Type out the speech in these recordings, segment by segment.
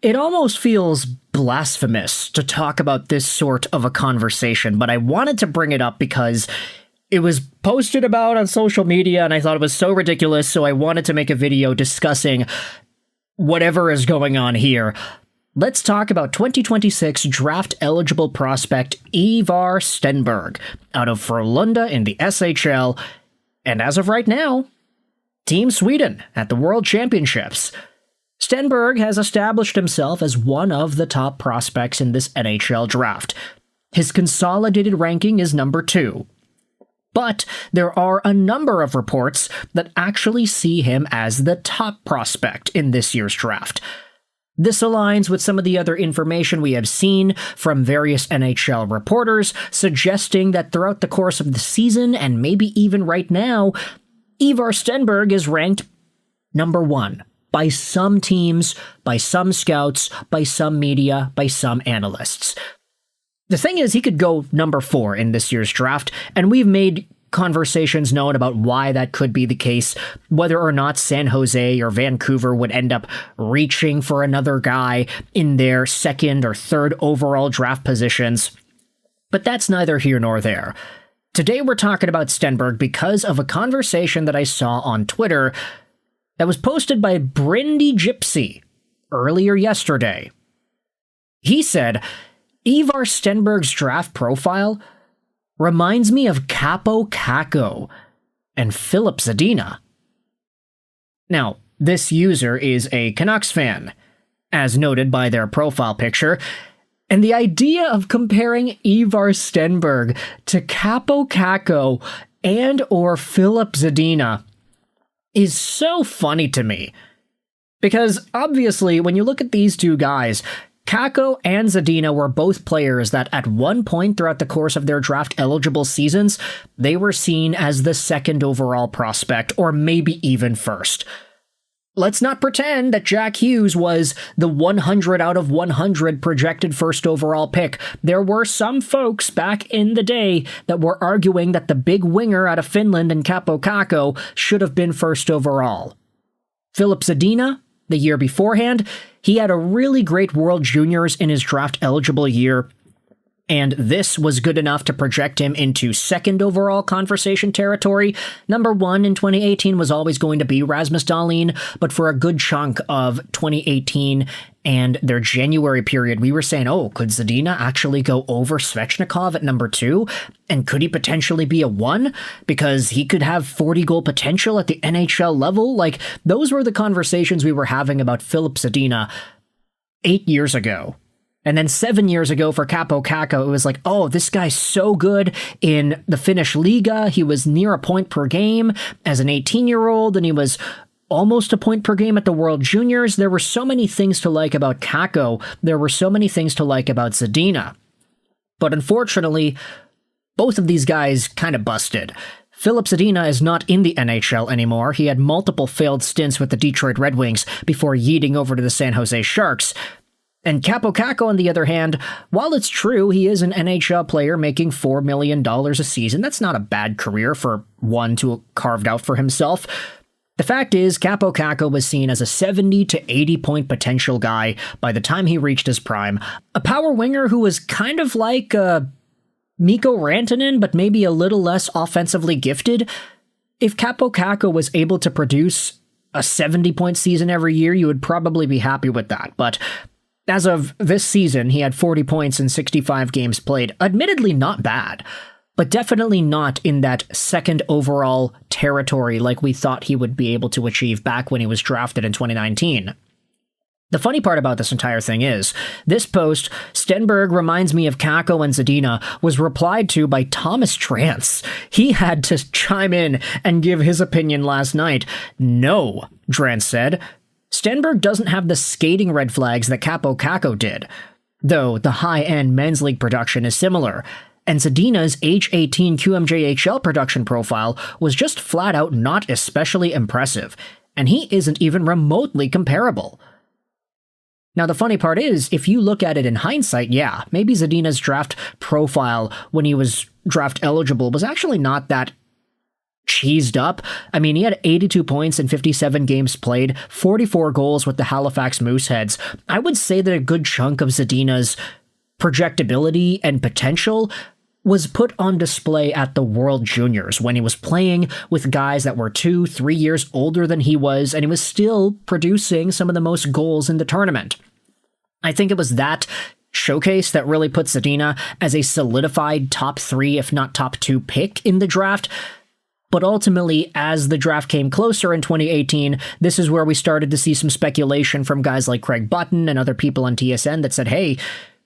It almost feels blasphemous to talk about this sort of a conversation, but I wanted to bring it up because it was posted about on social media and I thought it was so ridiculous, so I wanted to make a video discussing whatever is going on here. Let's talk about 2026 draft-eligible prospect Ivar Stenberg out of Frölunda in the SHL, and as of right now, Team Sweden at the World Championships. Stenberg has established himself as one of the top prospects in this NHL draft. His consolidated ranking is number 2. But there are a number of reports that actually see him as the top prospect in this year's draft. This aligns with some of the other information we have seen from various NHL reporters, suggesting that throughout the course of the season, and maybe even right now, Ivar Stenberg is ranked number 1 by some teams, by some scouts, by some media, by some analysts. The thing is, he could go number 4 in this year's draft, and we've made conversations known about why that could be the case, whether or not San Jose or Vancouver would end up reaching for another guy in their 2nd or 3rd overall draft positions. But that's neither here nor there. Today we're talking about Stenberg because of a conversation that I saw on Twitter that was posted by Brady Gypsy earlier yesterday. He said, Ivar Stenberg's draft profile reminds me of Kaapo Kakko and Filip Zadina. Now, this user is a Canucks fan, as noted by their profile picture, and the idea of comparing Ivar Stenberg to Kaapo Kakko and or Filip Zadina is so funny to me. Because obviously, when you look at these two guys, Kakko and Zadina were both players that at one point throughout the course of their draft-eligible seasons, they were seen as the 2nd overall prospect, or maybe even 1st. Let's not pretend that Jack Hughes was the 100 out of 100 projected 1st overall pick. There were some folks back in the day that were arguing that the big winger out of Finland and Kaapo Kakko should have been 1st overall. Filip Zadina, the year beforehand, he had a really great World Juniors in his draft-eligible year, and this was good enough to project him into 2nd overall conversation territory. Number 1 in 2018 was always going to be Rasmus Dahlin, but for a good chunk of 2018 and their January period, we were saying, could Zadina actually go over Svechnikov at number 2? And could he potentially be a 1? Because he could have 40-goal potential at the NHL level? Those were the conversations we were having about Filip Zadina 8 years ago. And then 7 years ago for Kaapo Kakko, it was like, this guy's so good in the Finnish Liga. He was near a point per game as an 18-year-old, and he was almost a point per game at the World Juniors. There were so many things to like about Kakko. There were so many things to like about Zadina. But unfortunately, both of these guys kind of busted. Filip Zadina is not in the NHL anymore. He had multiple failed stints with the Detroit Red Wings before yeeting over to the San Jose Sharks. And Kaapo Kakko, on the other hand, while it's true he is an NHL player making $4 million a season, that's not a bad career for one to have carved out for himself. The fact is, Kaapo Kakko was seen as a 70 to 80 point potential guy by the time he reached his prime. A power winger who was kind of like Mikko Rantanen, but maybe a little less offensively gifted. If Kaapo Kakko was able to produce a 70 point season every year, you would probably be happy with that. But as of this season, he had 40 points in 65 games played. Admittedly not bad, but definitely not in that 2nd overall territory like we thought he would be able to achieve back when he was drafted in 2019. The funny part about this entire thing is, this post, Stenberg reminds me of Kakko and Zadina, was replied to by Thomas Trance. He had to chime in and give his opinion last night. No, Trance said. Stenberg doesn't have the skating red flags that Kaapo Kakko did, though the high-end men's league production is similar, and Zadina's age 18 QMJHL production profile was just flat out not especially impressive, and he isn't even remotely comparable. Now the funny part is, if you look at it in hindsight, yeah, maybe Zadina's draft profile when he was draft eligible was actually not that cheesed up. I mean, he had 82 points in 57 games played, 44 goals with the Halifax Mooseheads. I would say that a good chunk of Zadina's projectability and potential was put on display at the World Juniors when he was playing with guys that were 2-3 years older than he was, and he was still producing some of the most goals in the tournament. I think it was that showcase that really put Zadina as a solidified top 3, if not top 2 pick in the draft. But ultimately, as the draft came closer in 2018, this is where we started to see some speculation from guys like Craig Button and other people on TSN that said, hey,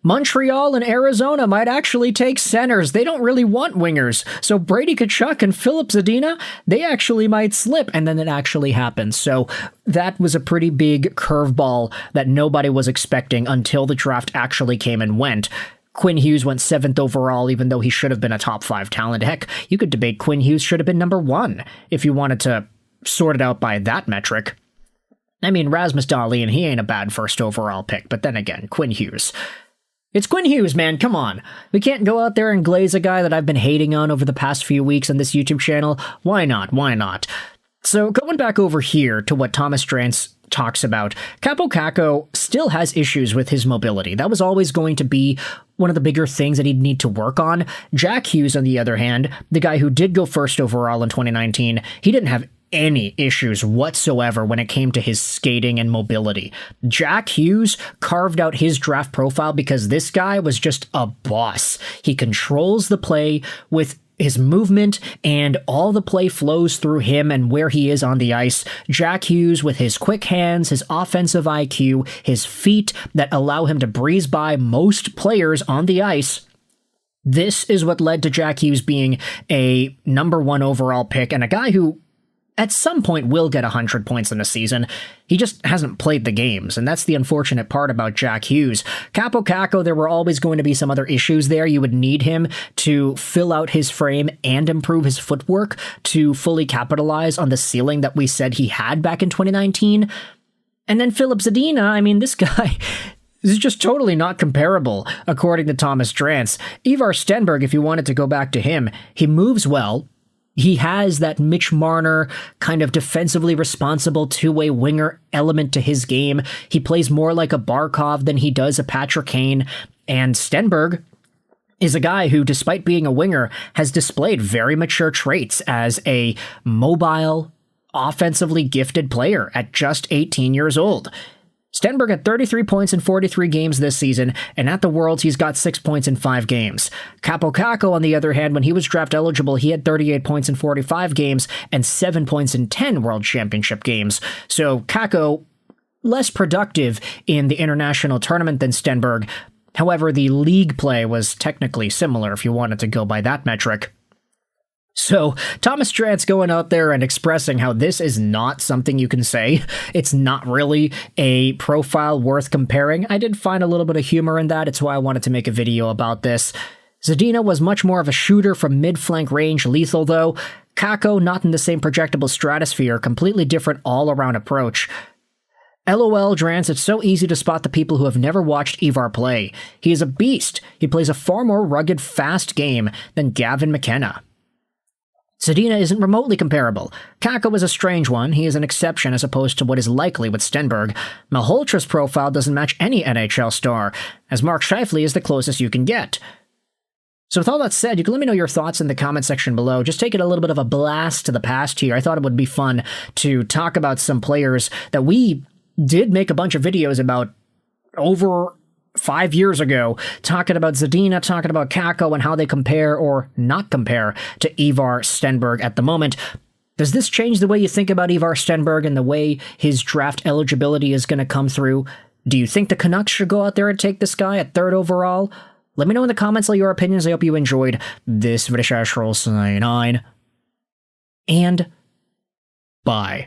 Montreal and Arizona might actually take centers. They don't really want wingers. So Brady Tkachuk and Filip Zadina, they actually might slip. And then it actually happened. So that was a pretty big curveball that nobody was expecting until the draft actually came and went. Quinn Hughes went 7th overall, even though he should have been a top 5 talent. Heck, you could debate Quinn Hughes should have been number 1 if you wanted to sort it out by that metric. I mean, Rasmus Dahlin, he ain't a bad first overall pick, but then again, Quinn Hughes. It's Quinn Hughes, man, come on. We can't go out there and glaze a guy that I've been hating on over the past few weeks on this YouTube channel. Why not? Why not? So going back over here to what Thomas Drance talks about, Kaapo Kakko still has issues with his mobility. That was always going to be one of the bigger things that he'd need to work on. Jack Hughes, on the other hand, the guy who did go first overall in 2019, he didn't have any issues whatsoever when it came to his skating and mobility. Jack Hughes carved out his draft profile because this guy was just a boss. He controls the play with his movement, and all the play flows through him and where he is on the ice. Jack Hughes, with his quick hands, his offensive IQ, his feet that allow him to breeze by most players on the ice. This is what led to Jack Hughes being a number 1 overall pick and a guy who at some point will get 100 points in a season. He just hasn't played the games, and that's the unfortunate part about Jack Hughes. Kaapo Kakko, there were always going to be some other issues there. You would need him to fill out his frame and improve his footwork to fully capitalize on the ceiling that we said he had back in 2019. And then Filip Zadina, I mean, this guy is just totally not comparable, according to Thomas Drance. Ivar Stenberg, if you wanted to go back to him, he moves well. He has that Mitch Marner kind of defensively responsible two-way winger element to his game. He plays more like a Barkov than he does a Patrick Kane. And Stenberg is a guy who, despite being a winger, has displayed very mature traits as a mobile, offensively gifted player at just 18 years old. Stenberg had 33 points in 43 games this season, and at the Worlds, he's got 6 points in 5 games. Kaapo Kakko, on the other hand, when he was draft eligible, he had 38 points in 45 games and 7 points in 10 World Championship games. So Kakko, less productive in the international tournament than Stenberg. However, the league play was technically similar if you wanted to go by that metric. So, Thomas Drance going out there and expressing how this is not something you can say. It's not really a profile worth comparing. I did find a little bit of humor in that. It's why I wanted to make a video about this. Zadina was much more of a shooter from mid-flank range, lethal though. Kakko, not in the same projectable stratosphere, completely different all-around approach. LOL, Drance, it's so easy to spot the people who have never watched Ivar play. He is a beast. He plays a far more rugged, fast game than Gavin McKenna. Zadina isn't remotely comparable. Kakko is a strange one. He is an exception as opposed to what is likely with Stenberg. Malholtra's profile doesn't match any NHL star, as Mark Scheifele is the closest you can get. So with all that said, you can let me know your thoughts in the comment section below. Just take it a little bit of a blast to the past here. I thought it would be fun to talk about some players that we did make a bunch of videos about over 5 years ago, talking about Zadina, talking about Kakko, and how they compare or not compare to Ivar Stenberg at the moment. Does this change the way you think about Ivar Stenberg and the way his draft eligibility is going to come through? Do you think the Canucks should go out there and take this guy at 3rd overall? Let me know in the comments all your opinions. I hope you enjoyed this video. And bye.